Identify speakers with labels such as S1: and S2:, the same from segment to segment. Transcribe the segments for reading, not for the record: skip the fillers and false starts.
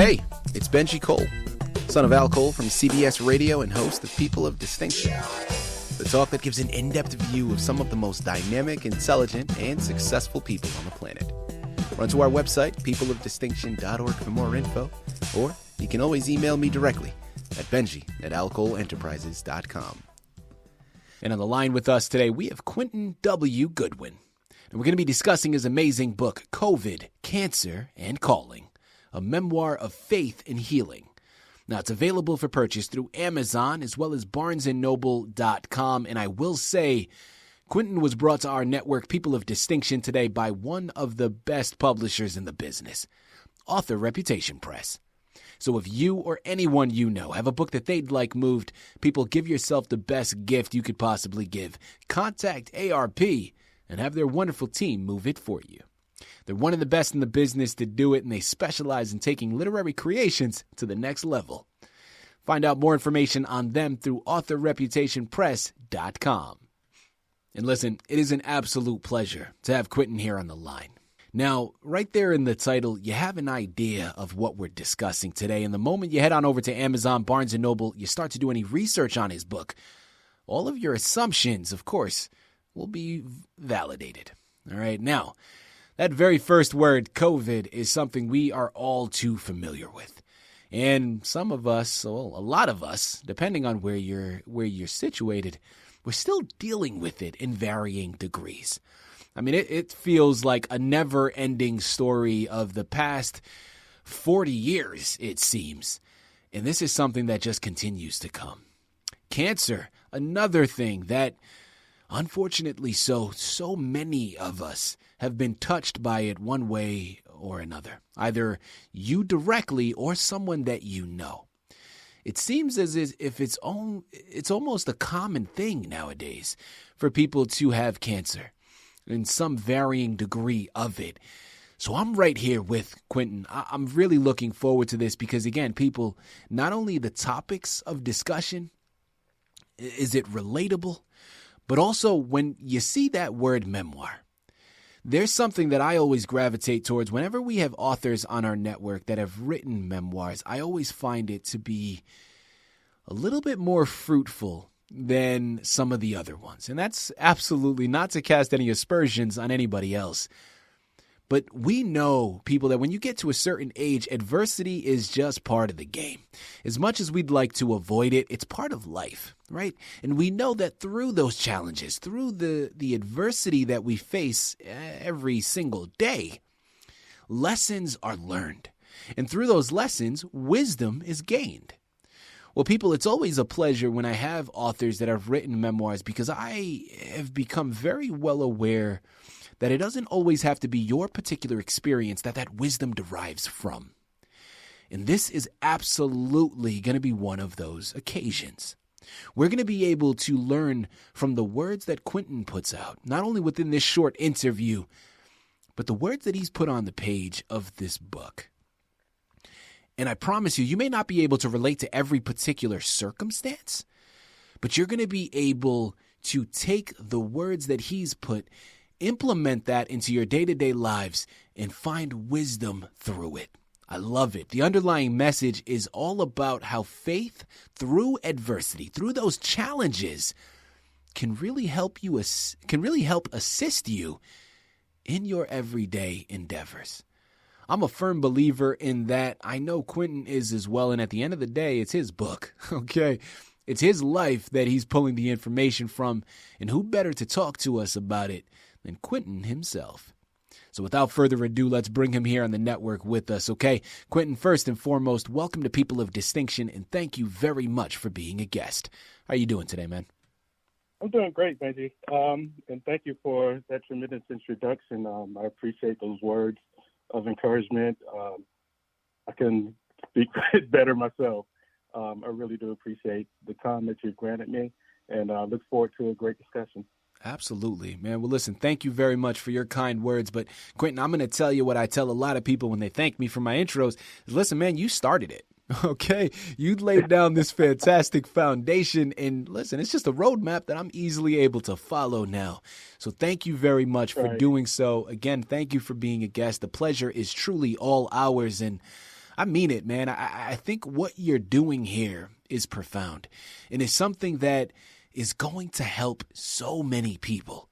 S1: Hey, it's Benji Cole, son of Al Cole from CBS Radio and host of People of Distinction, the talk that gives an in-depth view of some of the most dynamic, intelligent, and successful people on the planet. Run to our website, peopleofdistinction.org for more info, or you can always email me directly at benji@alcoleenterprises.com. And on the line with us today, we have Quentin W. Goodwin. And we're going to be discussing his amazing book, COVID, Cancer, and Calling, a memoir of faith and healing. Now, it's available for purchase through Amazon as well as barnesandnoble.com. And I will say, Quentin was brought to our network, People of Distinction, today by one of the best publishers in the business, Author Reputation Press. So if you or anyone you know have a book that they'd like moved, people, give yourself the best gift you could possibly give. Contact ARP and have their wonderful team move it for you. They're one of the best in the business to do it, and they specialize in taking literary creations to the next level. Find out more information on them through authorreputationpress.com. And listen, it is an absolute pleasure to have Quentin here on the line. Now, right there in the title, you have an idea of what we're discussing today. And the moment you head on over to Amazon, Barnes & Noble, you start to do any research on his book, all of your assumptions, of course, will be validated. All right, now, that very first word, COVID, is something we are all too familiar with. And some of us, well, a lot of us, depending on where you're situated, we're still dealing with it in varying degrees. I mean, it feels like a never-ending story of the past 40 years, it seems. And this is something that just continues to come. Cancer, another thing that, unfortunately so many of us have been touched by it one way or another, either you directly or someone that you know. It seems as if it's almost a common thing nowadays for people to have cancer in some varying degree of it. So I'm right here with Quentin. I'm really looking forward to this because, again, people, not only the topics of discussion, is it relatable, but also when you see that word memoir, there's something that I always gravitate towards. Whenever we have authors on our network that have written memoirs, I always find it to be a little bit more fruitful than some of the other ones. And that's absolutely not to cast any aspersions on anybody else. But we know, people, that when you get to a certain age, adversity is just part of the game. As much as we'd like to avoid it, it's part of life, right? And we know that through those challenges, through the adversity that we face every single day, lessons are learned. And through those lessons, wisdom is gained. Well, people, it's always a pleasure when I have authors that have written memoirs because I have become very well aware that it doesn't always have to be your particular experience that wisdom derives from. And this is absolutely going to be one of those occasions. We're going to be able to learn from the words that Quentin puts out, not only within this short interview, but the words that he's put on the page of this book. And I promise you, you may not be able to relate to every particular circumstance, but you're going to be able to take the words that he's put, implement that into your day-to-day lives, and find wisdom through it. I love it. The underlying message is all about how faith through adversity, through those challenges, can really help assist you in your everyday endeavors. I'm a firm believer in that. I know Quentin is as well, and at the end of the day, it's his book, okay? It's his life that he's pulling the information from, and who better to talk to us about it than Quentin himself? So without further ado, let's bring him here on the network with us, okay? Quentin, first and foremost, welcome to People of Distinction, and thank you very much for being a guest. How are you doing today, man?
S2: I'm doing great, Benji, and thank you for that tremendous introduction. I appreciate those words of encouragement. I can speak it better myself. I really do appreciate the time that you've granted me, and I look forward to a great discussion.
S1: Absolutely, man. Well, listen, thank you very much for your kind words. But Quentin, I'm going to tell you what I tell a lot of people when they thank me for my intros. Listen, man, you started it. Okay, you laid down this fantastic foundation, and listen, it's just a roadmap that I'm easily able to follow now. So thank you very much for doing so. Again, thank you for being a guest. The pleasure is truly all ours, and I mean it, man. I think what you're doing here is profound, and it's something that is going to help so many people.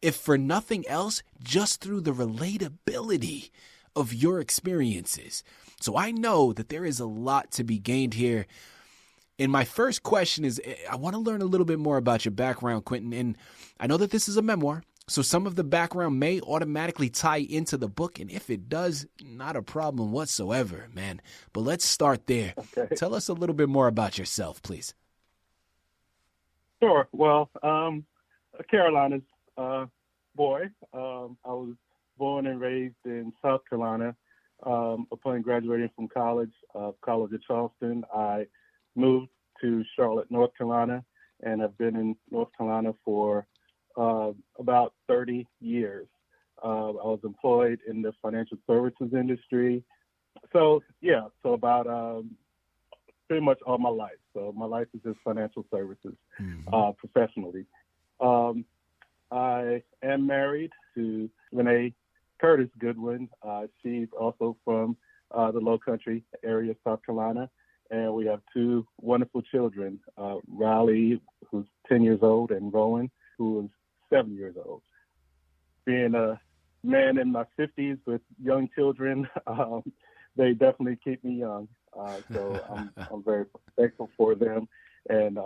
S1: If for nothing else, just through the relatability of your experiences. So I know that there is a lot to be gained here. And my first question is, I want to learn a little bit more about your background, Quentin. And I know that this is a memoir, so some of the background may automatically tie into the book. And if it does, not a problem whatsoever, man. But let's start there.
S2: Okay.
S1: Tell us a little bit more about yourself, please.
S2: Sure. Well, a Carolina's boy. I was born and raised in South Carolina. Upon graduating from College of Charleston, I moved to Charlotte, North Carolina, and have been in North Carolina for about 30 years. I was employed in the financial services industry. So about pretty much all my life. So my life is just financial services, professionally. I am married to Renee Curtis Goodwin. She's also from the Low Country area of South Carolina. And we have two wonderful children, Rylee, who's 10 years old, and Rowan, who is 7 years old. Being a man in my 50s with young children, they definitely keep me young. So I'm very thankful for them, and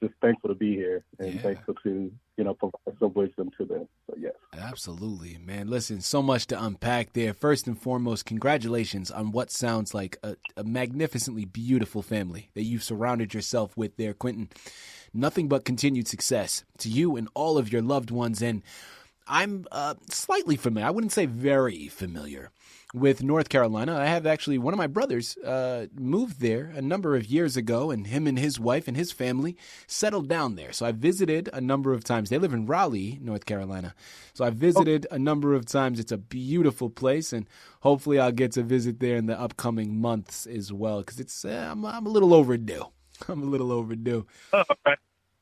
S2: just thankful to be here, and thankful to provide some wisdom to them. So yes,
S1: absolutely, man. Listen, so much to unpack there. First and foremost, congratulations on what sounds like a magnificently beautiful family that you've surrounded yourself with there, Quentin. Nothing but continued success to you and all of your loved ones. And I'm slightly familiar, I wouldn't say very familiar, with North Carolina. I have actually, one of my brothers moved there a number of years ago, and him and his wife and his family settled down there. So I visited a number of times. They live in Raleigh, North Carolina. So I visited a number of times. It's a beautiful place, and hopefully I'll get to visit there in the upcoming months as well, because it's I'm a little overdue. I'm a little overdue.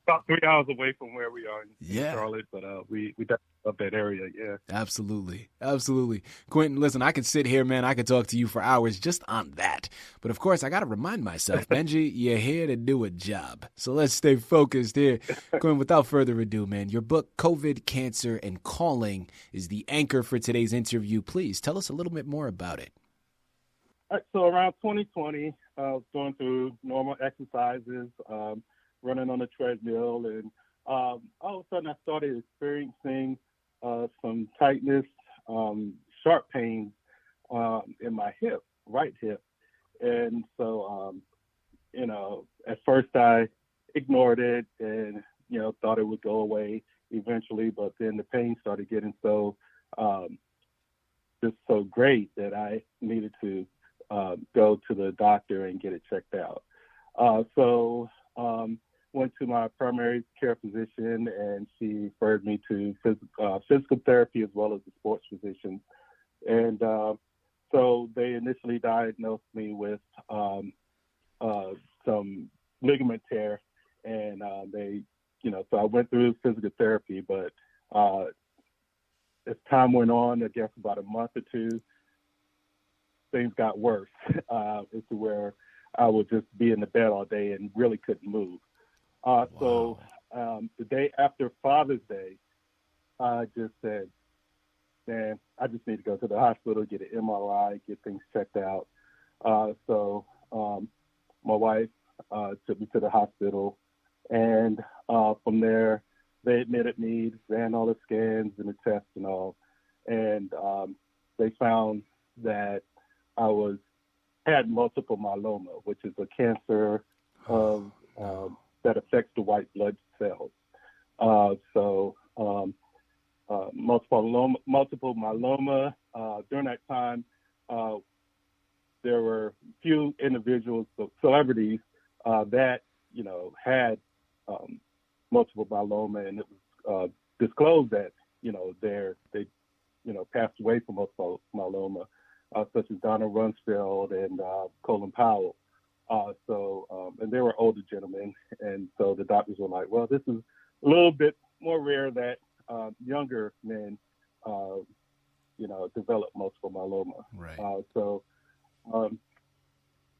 S2: About 3 hours away from where we are in Charlotte, but we definitely love that area, yeah.
S1: Absolutely. Quentin, listen, I could sit here, man. I could talk to you for hours just on that. But, of course, I got to remind myself, Benji, you're here to do a job. So let's stay focused here. Quentin, without further ado, man, your book, COVID, Cancer, and Calling, is the anchor for today's interview. Please tell us a little bit more about it.
S2: All right, so around 2020, I was going through normal exercises, running on a treadmill, and all of a sudden I started experiencing some tightness, sharp pains in my hip, right hip. And so, at first I ignored it and, thought it would go away eventually, but then the pain started getting so great that I needed to go to the doctor and get it checked out. Went to my primary care physician, and she referred me to physical therapy as well as the sports physician. And so they initially diagnosed me with some ligament tear, and so I went through physical therapy, but as time went on, I guess about a month or two, things got worse as to where I would just be in the bed all day and really couldn't move. So the day after Father's Day, I just said, man, I just need to go to the hospital, get an MRI, get things checked out. So my wife took me to the hospital, and from there, they admitted me, ran all the scans and the tests and all, and they found that I had multiple myeloma, which is a cancer of that affects the white blood cells. Multiple myeloma. During that time, there were few individuals, celebrities, that had multiple myeloma, and it was disclosed that they passed away from multiple myeloma, such as Donna Rumsfeld and Colin Powell. And they were older gentlemen, and so the doctors were like, well, this is a little bit more rare that younger men developed multiple myeloma.
S1: Right.
S2: So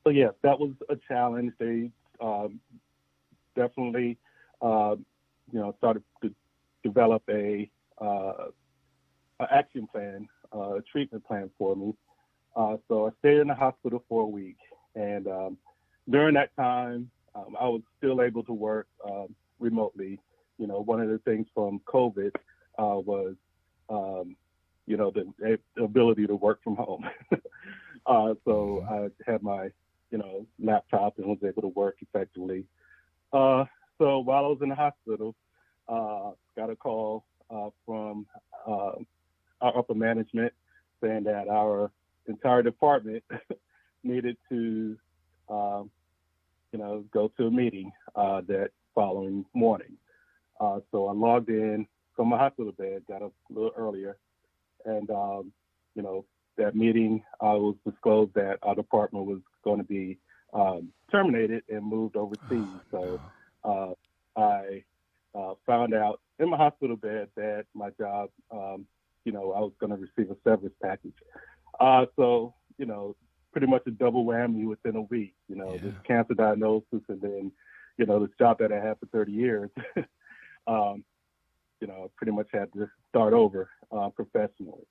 S2: yes, that was a challenge. They definitely, started to develop a action plan, a treatment plan for me. So I stayed in the hospital for a week, and during that time, I was still able to work remotely. One of the things from COVID was, the ability to work from home. So I had my, laptop and was able to work effectively. So while I was in the hospital, got a call from our upper management saying that our entire department needed to, go to a meeting that following morning. So I logged in from my hospital bed, got up a little earlier, and that meeting was disclosed that our department was going to be terminated and moved overseas. So I found out in my hospital bed that my job, I was going to receive a severance package. So pretty much a double whammy within a week. This cancer diagnosis, and then this job that I had for 30 years. Pretty much had to start over professionally.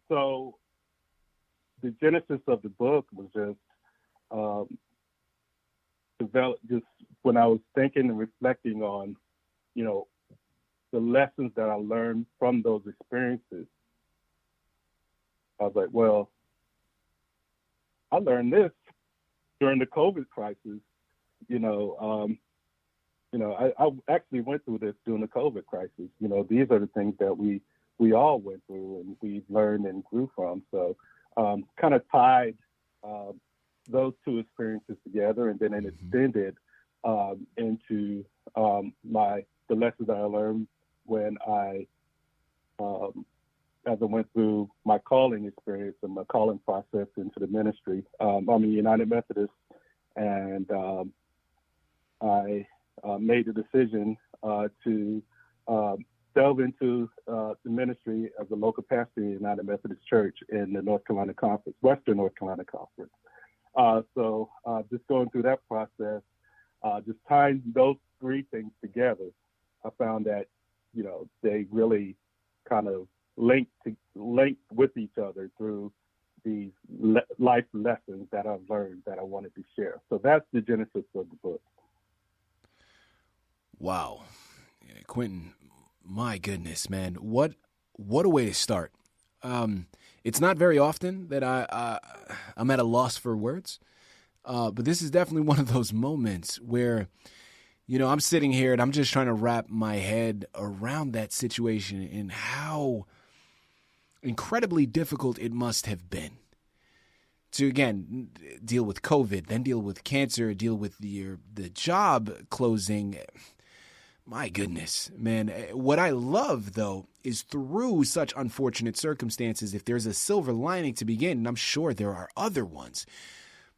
S2: So the genesis of the book was just developed just when I was thinking and reflecting on, the lessons that I learned from those experiences. I was like, well, I learned this during the COVID crisis. I actually went through this during the COVID crisis. These are the things that we all went through and we learned and grew from. So kind of tied those two experiences together, and then it extended into the lessons that I learned when as I went through my calling experience and my calling process into the ministry. I'm a United Methodist, and I made the decision to delve into the ministry as a local pastor in the United Methodist Church in the North Carolina Conference, Western North Carolina Conference. So just going through that process, just tying those three things together, I found that, they really kind of linked with each other through these life lessons that I've learned that I wanted to share. So that's the genesis of the book.
S1: Wow. Quentin, my goodness, man. What a way to start. It's not very often that I'm at a loss for words, but this is definitely one of those moments where, I'm sitting here and I'm just trying to wrap my head around that situation and how incredibly difficult it must have been to, again, deal with COVID, then deal with cancer, deal with the job closing. My goodness, man. What I love, though, is through such unfortunate circumstances, if there's a silver lining to begin, and I'm sure there are other ones,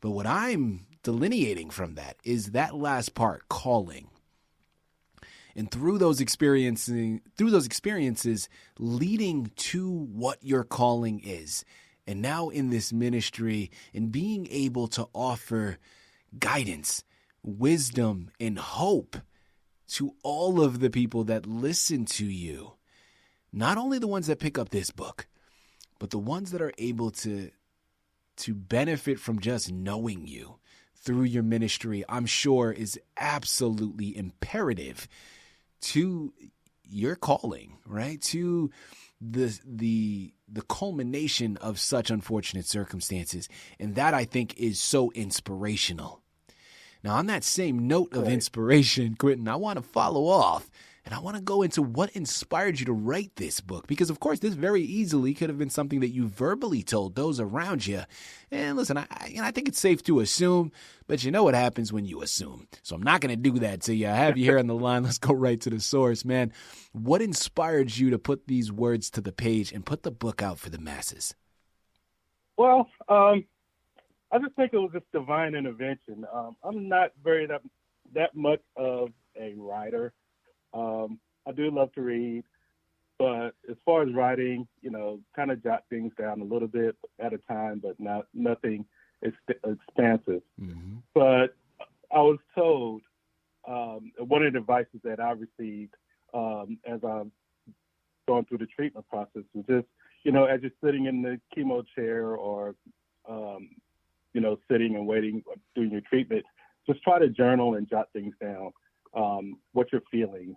S1: but what I'm delineating from that is that last part, calling. And through those experiences leading to what your calling is. And now in this ministry, and being able to offer guidance, wisdom, and hope to all of the people that listen to you. Not only the ones that pick up this book, but the ones that are able to benefit from just knowing you through your ministry, I'm sure is absolutely imperative to your calling, right? To the culmination of such unfortunate circumstances. And that, I think, is so inspirational. Now, on that same note of inspiration, Quentin, I want to follow off, and I want to go into what inspired you to write this book. Because, of course, this very easily could have been something that you verbally told those around you. And listen, I think it's safe to assume, but you know what happens when you assume. So I'm not going to do that to you. I have you here on the line. Let's go right to the source, man. What inspired you to put these words to the page and put the book out for the masses?
S2: Well, I just think it was just divine intervention. I'm not that much of a writer. I do love to read. But as far as writing, kind of jot things down a little bit at a time, but nothing expansive.
S1: Mm-hmm.
S2: But I was told one of the advices that I received as I'm going through the treatment process was just, as you're sitting in the chemo chair or, sitting and waiting, doing your treatment, just try to journal and jot things down, what you're feeling,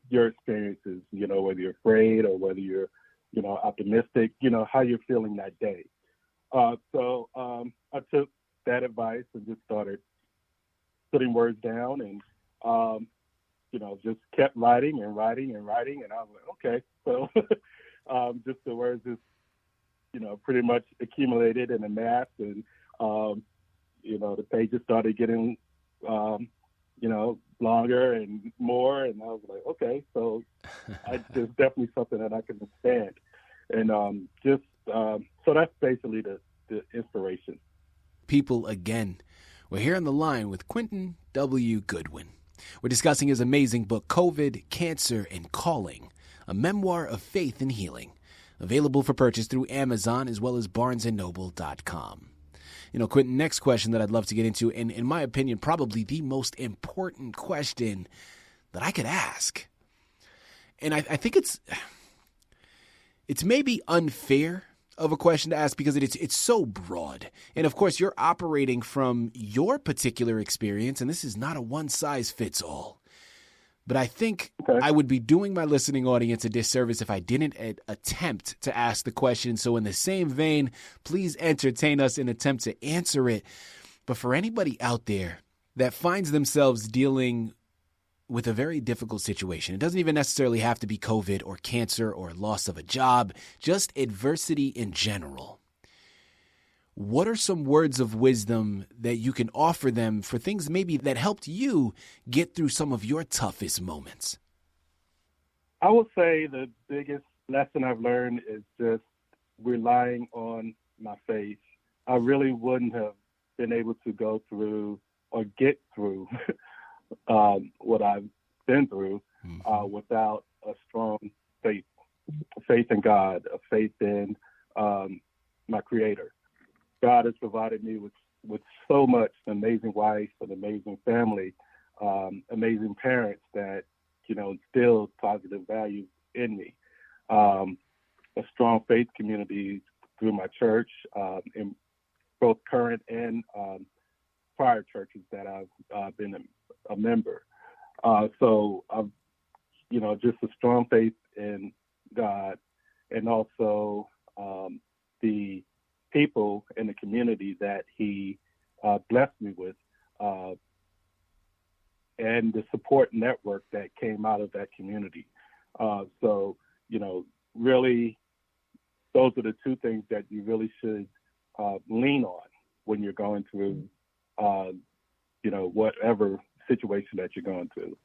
S2: your experiences, whether you're afraid or whether you're, optimistic, how you're feeling that day. So I took that advice and just started putting words down and, just kept writing and writing and writing. And I was like, okay. So just the words just, pretty much accumulated and amassed. And, the pages started getting, longer and more. And I was like, okay, so there's definitely something that I can understand. And so that's basically the inspiration.
S1: People, again, we're here on the line with Quentin W. Goodwin. We're discussing his amazing book, COVID, Cancer, and Calling, a memoir of faith and healing, available for purchase through Amazon as well as barnesandnoble.com. Quentin, next question that I'd love to get into, and in my opinion, probably the most important question that I could ask. And I think it's maybe unfair of a question to ask because it's so broad. And of course, you're operating from your particular experience, and this is not a one-size-fits-all. But I think I would be doing my listening audience a disservice if I didn't attempt to ask the question. So in the same vein, please entertain us and attempt to answer it. But for anybody out there that finds themselves dealing with a very difficult situation, it doesn't even necessarily have to be COVID or cancer or loss of a job, just adversity in general. What are some words of wisdom that you can offer them for things maybe that helped you get through some of your toughest moments?
S2: I would say the biggest lesson I've learned is just relying on my faith. I really wouldn't have been able to go through or get through what I've been through without a strong faith in God, a faith in my Creator. God has provided me with so much, an amazing wife, an amazing family, amazing parents that, instill positive values in me. A strong faith community through my church, in both current and prior churches that I've been a member. So I've, just a strong faith in God, and also the people in the community that he blessed me with, and the support network that came out of that community. So, really, those are the two things that you really should lean on when you're going through, whatever situation that you're going through.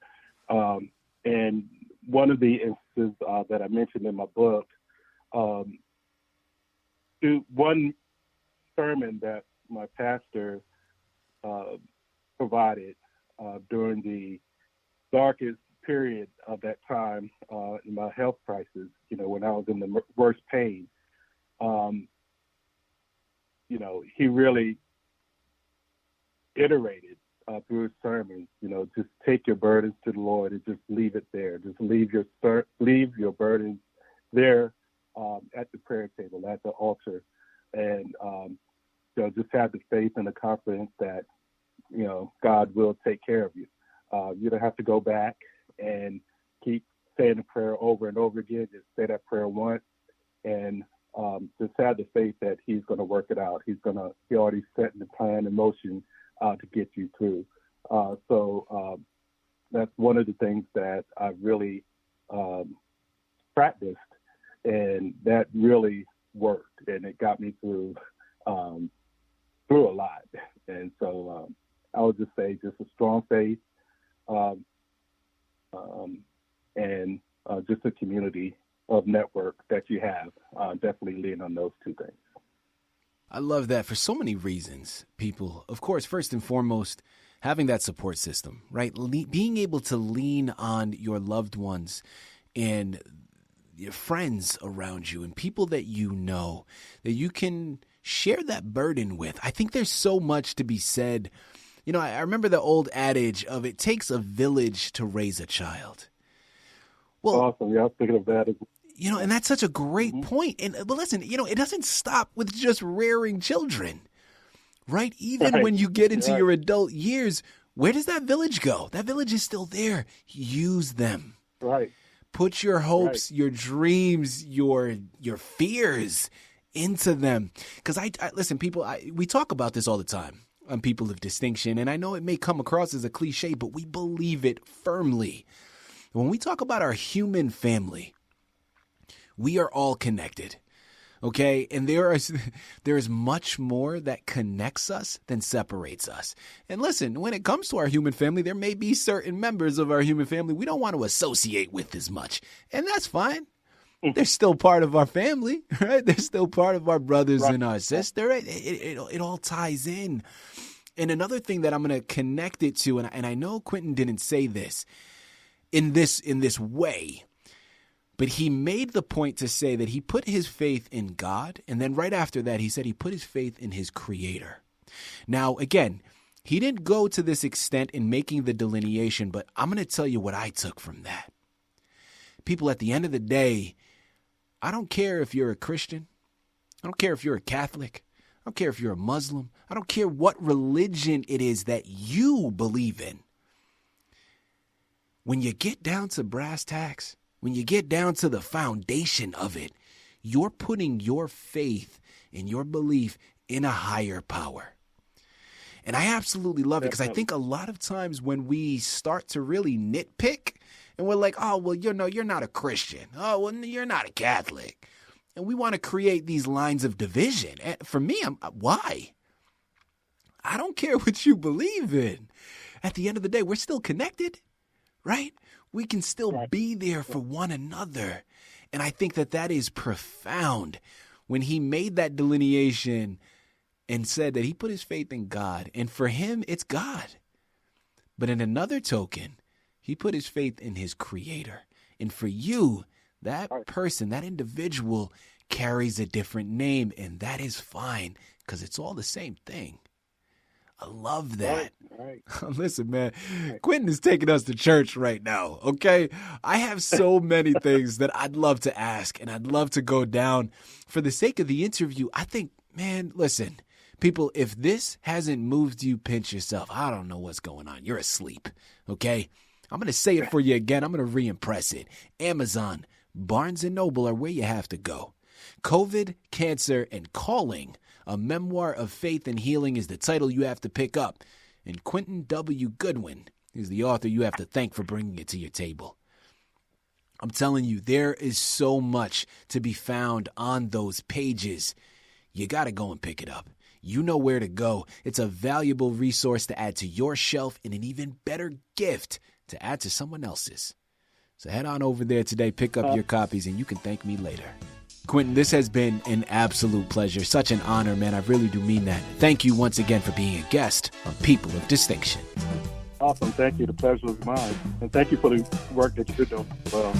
S2: And one of the instances that I mentioned in my book, one sermon that my pastor provided during the darkest period of that time in my health crisis, when I was in the worst pain, he really iterated through his sermon, just take your burdens to the Lord and just leave it there. Just leave your burdens there at the prayer table, at the altar, and just have the faith and the confidence that God will take care of you. You don't have to go back and keep saying the prayer over and over again. Just say that prayer once, and just have the faith that He's going to work it out. He already set the plan in motion to get you through. So that's one of the things that I really practiced, and that really worked, and it got me through a lot. And so I would just say just a strong faith, and just a community of network that you have. Definitely lean on those two things.
S1: I love that for so many reasons, people. Of course, first and foremost, having that support system, right? Being able to lean on your loved ones and your friends around you and people that you know that you can share that burden with. I think there's so much to be said. You know, I remember the old adage of it takes a village to raise a child. Well,
S2: awesome. Yeah, I was thinking of that.
S1: You know, and that's such a great point. And but listen, you know, it doesn't stop with just rearing children, right? Even when you get into your adult years, where does that village go? That village is still there. Use them.
S2: Right.
S1: Put your hopes, your dreams, your fears into them. Because I listen, people, we talk about this all the time on People of Distinction, and I know it may come across as a cliche, but we believe it firmly. When we talk about our human family, we are all connected, okay? And there is much more that connects us than separates us. And listen, when it comes to our human family, there may be certain members of our human family we don't want to associate with as much, and that's fine. They're still part of our family, right? They're still part of our brothers and our sister. Right? It all ties in. And another thing that I'm going to connect it to, and I know Quentin didn't say this in this way, but he made the point to say that he put his faith in God, and then right after that, he said he put his faith in his creator. Now, again, he didn't go to this extent in making the delineation, but I'm going to tell you what I took from that. People, at the end of the day, I don't care if you're a Christian. I don't care if you're a Catholic. I don't care if you're a Muslim. I don't care what religion it is that you believe in. When you get down to brass tacks, when you get down to the foundation of it, you're putting your faith and your belief in a higher power. And I absolutely love it because I think a lot of times when we start to really nitpick and we're like, oh, well, you're not a Christian. Oh, well, you're not a Catholic. And we want to create these lines of division. And for me, why? I don't care what you believe in. At the end of the day, we're still connected, right? We can still be there for one another. And I think that is profound when he made that delineation and said that he put his faith in God. And for him, it's God. But in another token, he put his faith in his creator. And for you, that person, that individual carries a different name. And that is fine because it's all the same thing. I love that. Right. Listen, man, Quentin is taking us to church right now, okay? I have so many things that I'd love to ask and I'd love to go down. For the sake of the interview, I think, man, listen, people, if this hasn't moved you, pinch yourself. I don't know what's going on. You're asleep, okay? I'm going to say it for you again. I'm going to re-impress it. Amazon, Barnes & Noble are where you have to go. COVID, Cancer, and Calling, a memoir of faith and healing is the title you have to pick up. And Quentin W. Goodwin is the author you have to thank for bringing it to your table. I'm telling you, there is so much to be found on those pages. You got to go and pick it up. You know where to go. It's a valuable resource to add to your shelf and an even better gift to add to someone else's. So head on over there today, pick up your copies, and you can thank me later. Quentin, this has been an absolute pleasure. Such an honor, man. I really do mean that. Thank you once again for being a guest on People of Distinction.
S2: Awesome. Thank you. The pleasure was mine. And thank you for the work that you're doing as well.